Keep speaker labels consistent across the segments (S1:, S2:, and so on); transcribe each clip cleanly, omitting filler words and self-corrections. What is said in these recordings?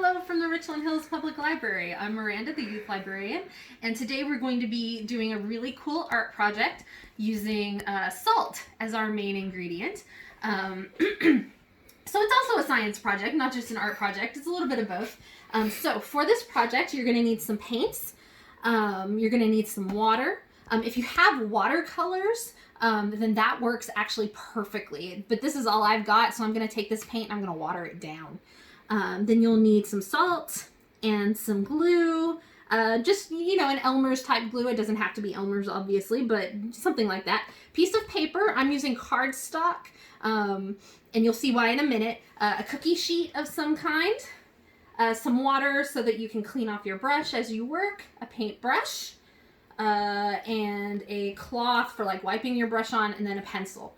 S1: Hello from the Richland Hills Public Library. I'm Miranda, the youth librarian, and today we're going to be doing a really cool art project using salt as our main ingredient. So it's also a science project, not just an art project. It's a little bit of both. So for this project, you're going to need some paints. You're going to need some water. If you have watercolors, then that works actually perfectly. But this is all I've got, so I'm going to take this paint and I'm going to water it down. Then you'll need some salt and some glue. Just, an Elmer's type glue. It doesn't have to be Elmer's, obviously, but something like that. Piece of paper. I'm using cardstock, and you'll see why in a minute. A cookie sheet of some kind. Some water so that you can clean off your brush as you work. A paintbrush. And a cloth for like wiping your brush on, and then a pencil.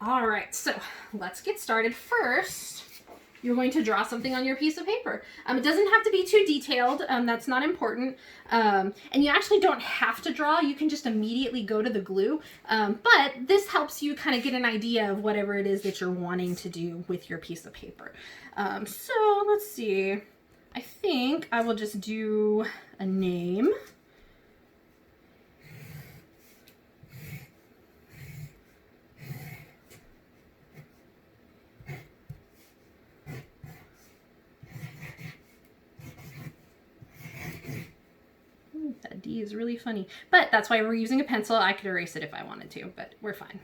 S1: All right, so let's get started. First, you're going to draw something on your piece of paper. It doesn't have to be too detailed. That's not important. And you actually don't have to draw. You can just immediately go to the glue. But this helps you kind of get an idea of whatever it is that you're wanting to do with your piece of paper. So let's see. I think I will just do a name. That D is really funny, but that's why we're using a pencil. I could erase it if I wanted to, but we're fine.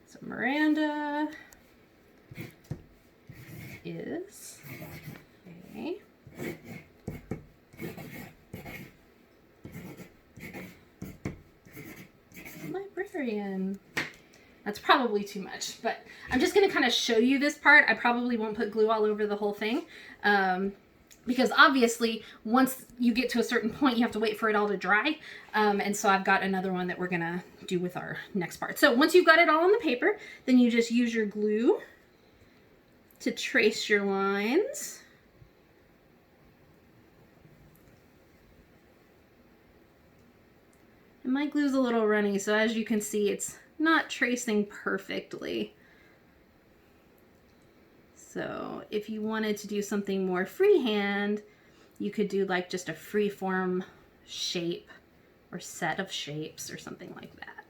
S1: So Miranda is a librarian. That's probably too much, but I'm just going to kind of show you this part. I probably won't put glue all over the whole thing. Because obviously, once you get to a certain point, you have to wait for it all to dry. And so I've got another one that we're going to do with our next part. So once you've got it all on the paper, then you just use your glue to trace your lines. And my glue's a little runny, so as you can see, it's not tracing perfectly. So if you wanted to do something more freehand, you could do like just a free-form shape or set of shapes or something like that.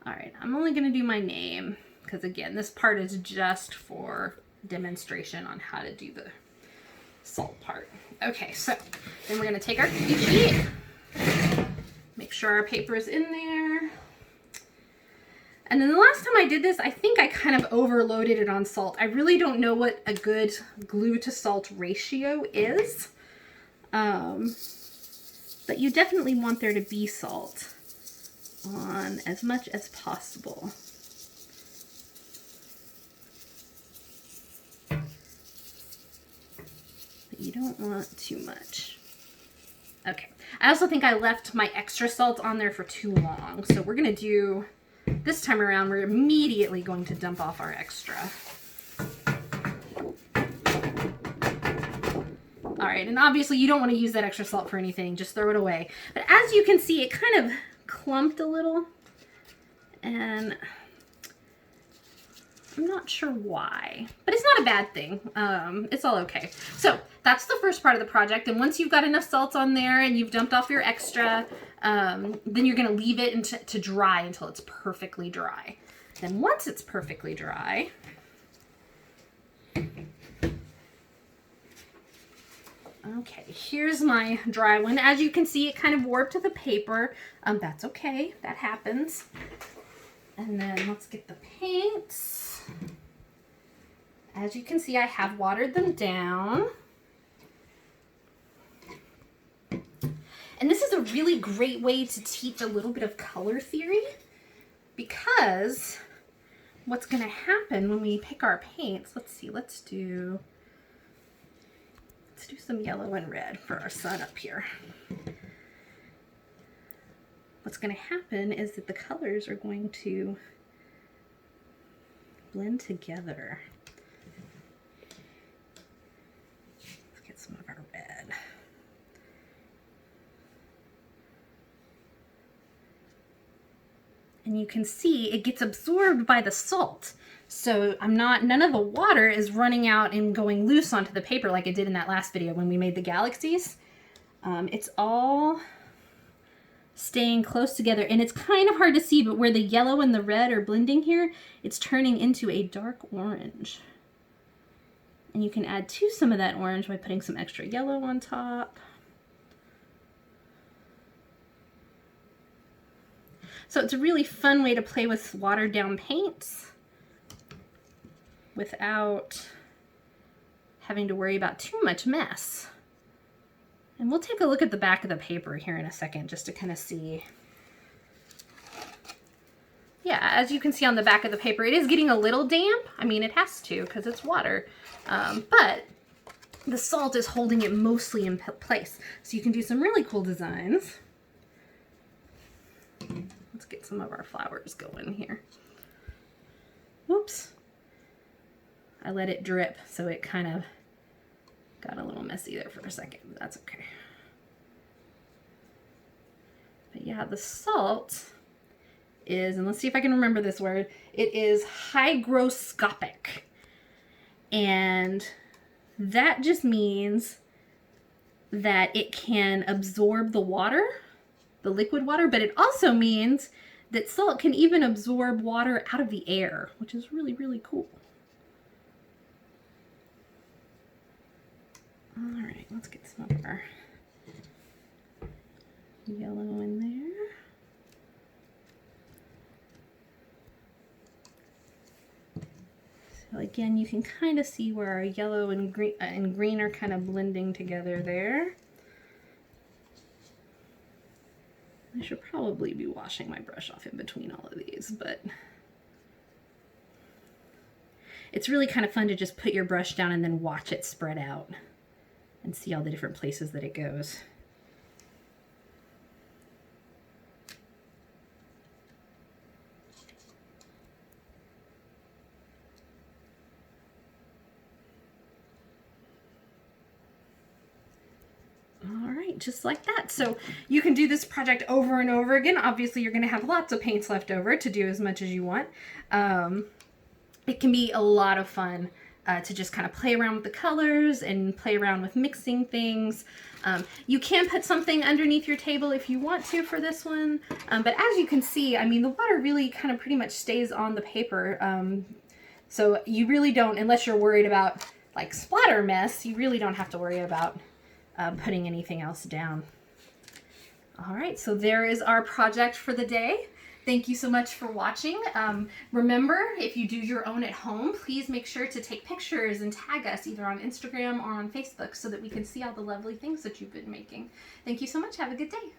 S1: All right, I'm only going to do my name because, again, this part is just for demonstration on how to do the salt part. Okay, so then we're going to take our cookie sheet, make sure our paper is in there. And then the last time I did this, I think I kind of overloaded it on salt. I really don't know what a good glue to salt ratio is. But you definitely want there to be salt on as much as possible. But you don't want too much. Okay. I also think I left my extra salt on there for too long. So we're going to do... This time around, we're immediately going to dump off our extra. All right, and obviously you don't want to use that extra salt for anything, just throw it away. But as you can see, it kind of clumped a little, and I'm not sure why, but it's not a bad thing. It's all okay. So that's the first part of the project, and once you've got enough salt on there and you've dumped off your extra, then you're going to leave it to dry until it's perfectly dry. Then once it's perfectly dry, okay, here's my dry one. As you can see, it kind of warped to the paper. That's okay. That happens. And then let's get the paints. As you can see, I have watered them down. And this is a really great way to teach a little bit of color theory, because what's going to happen when we pick our paints, let's do some yellow and red for our sun up here. What's going to happen is that the colors are going to blend together. Let's get some of our red. And you can see it gets absorbed by the salt. So none of the water is running out and going loose onto the paper like it did in that last video when we made the galaxies. It's all staying close together, and it's kind of hard to see, but where the yellow and the red are blending here, it's turning into a dark orange. And you can add to some of that orange by putting some extra yellow on top. So it's a really fun way to play with watered down paints without having to worry about too much mess. And we'll take a look at the back of the paper here in a second just to kind of see. Yeah, as you can see on the back of the paper, it is getting a little damp. I mean, it has to because it's water. But the salt is holding it mostly in place. So you can do some really cool designs. Let's get some of our flowers going here. Oops. I let it drip, so it kind of got a little messy there for a second, but that's okay. But yeah, the salt is, and let's see if I can remember this word, it is hygroscopic. And that just means that it can absorb the water, the liquid water, but it also means that salt can even absorb water out of the air, which is really, really cool. All right, let's get some of our yellow in there. So again, you can kind of see where our yellow and green are kind of blending together there. I should probably be washing my brush off in between all of these, but it's really kind of fun to just put your brush down and then watch it spread out and see all the different places that it goes. Just like that. So you can do this project over and over again. Obviously, you're going to have lots of paints left over to do as much as you want. It can be a lot of fun to just kind of play around with the colors and play around with mixing things. You can put something underneath your table if you want to for this one. But as you can see, I mean, the water really kind of pretty much stays on the paper. So you really don't, unless you're worried about like splatter mess, you really don't have to worry about putting anything else down. All right, so there is our project for the day. Thank you so much for watching. Remember, if you do your own at home, please make sure to take pictures and tag us either on Instagram or on Facebook so that we can see all the lovely things that you've been making. Thank you so much. Have a good day.